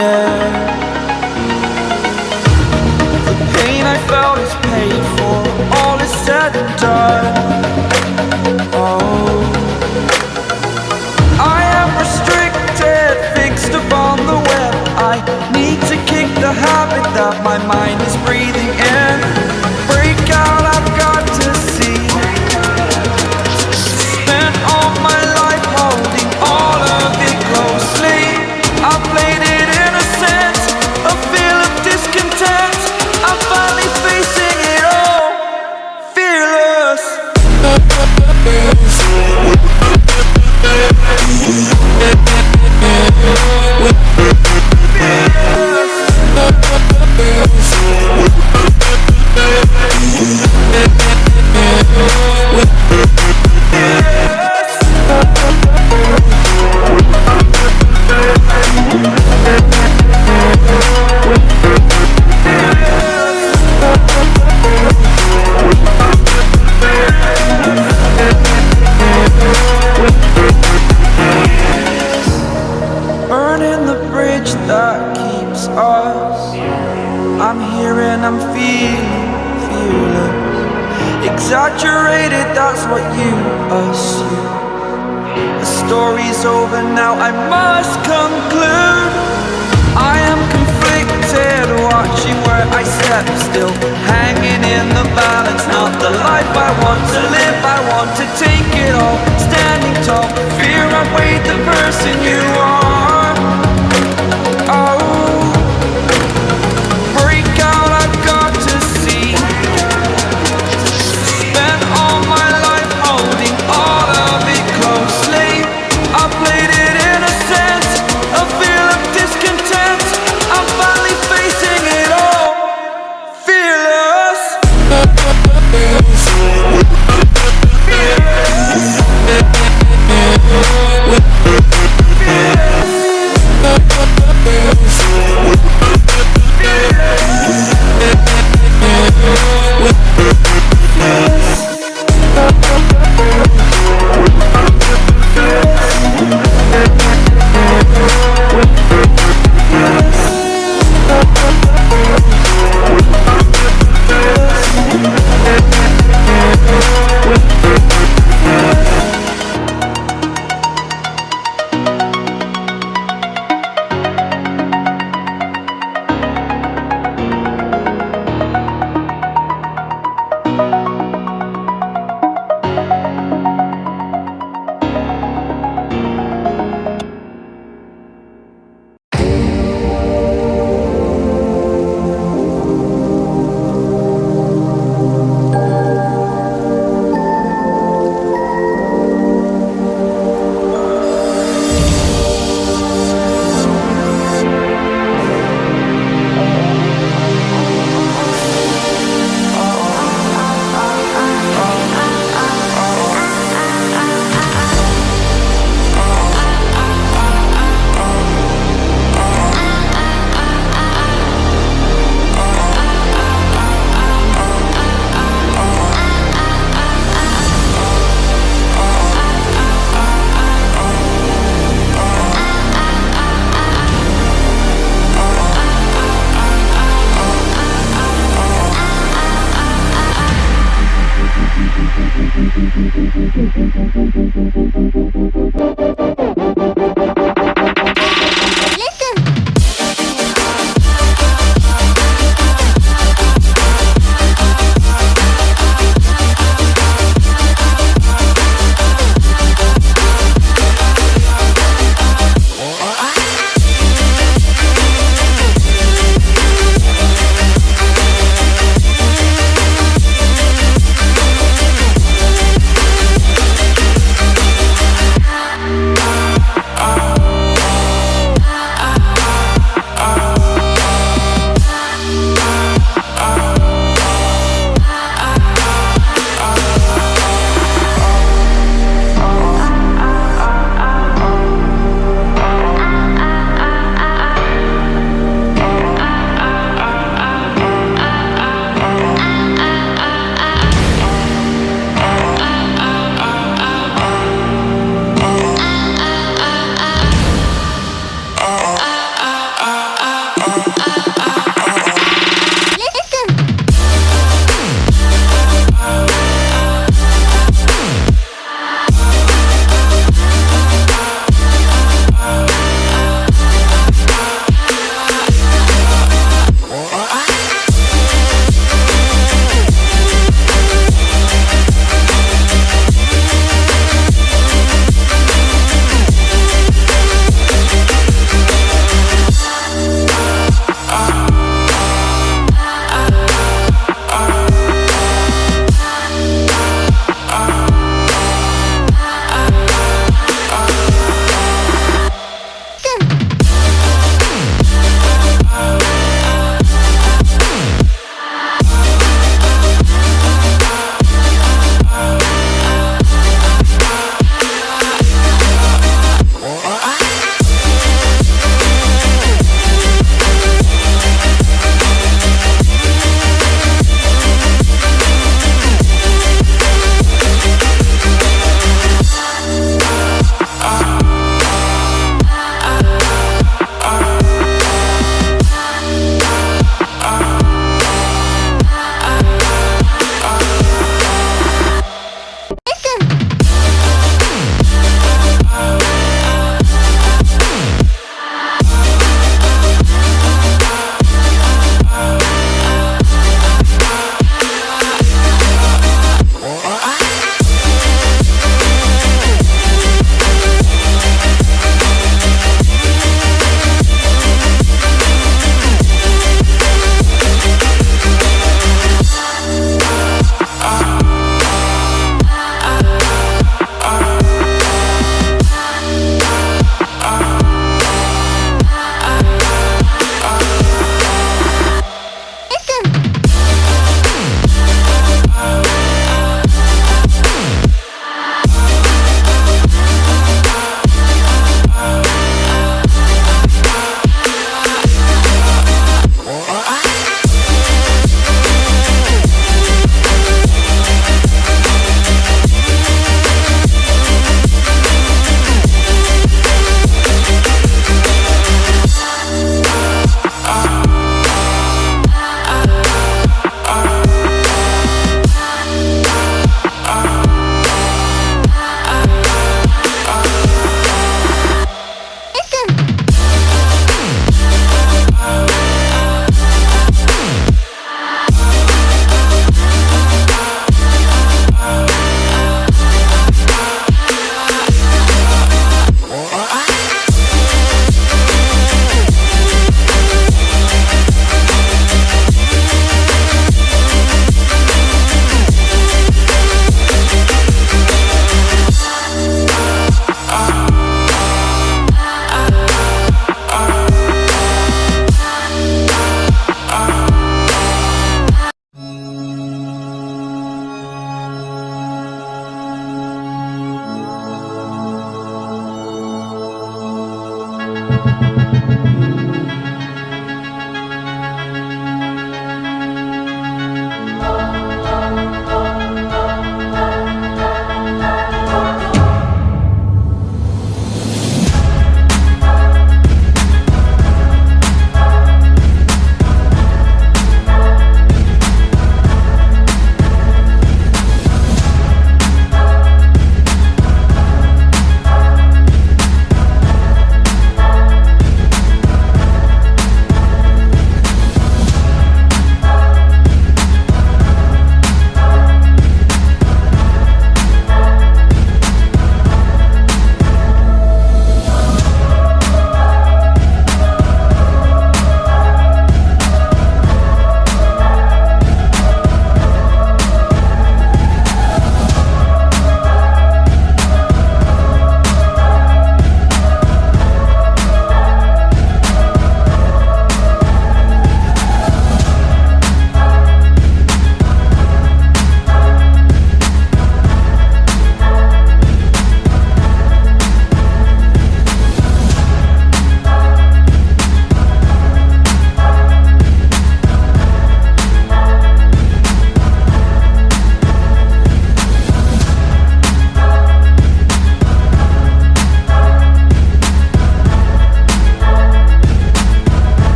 air. The pain I felt is paid for, all is said and done. Oh, I am restricted, fixed upon the web. I need to kick the habit that my mind is breathing in. Break out, I've got to see. Spent all my life holding all of it closely. I played it innocent, a feel of discontent. I'm finally facing it all, fearless. Burning the bridge that keeps us. I'm here and I'm feeling fearless. Exaggerated, that's what you assume. The story's over now, I must conclude. I am conflicted, watching where I step still, hanging in the balance. Not the life I want to live, I want to take it all. Standing tall, fear I weighed the person you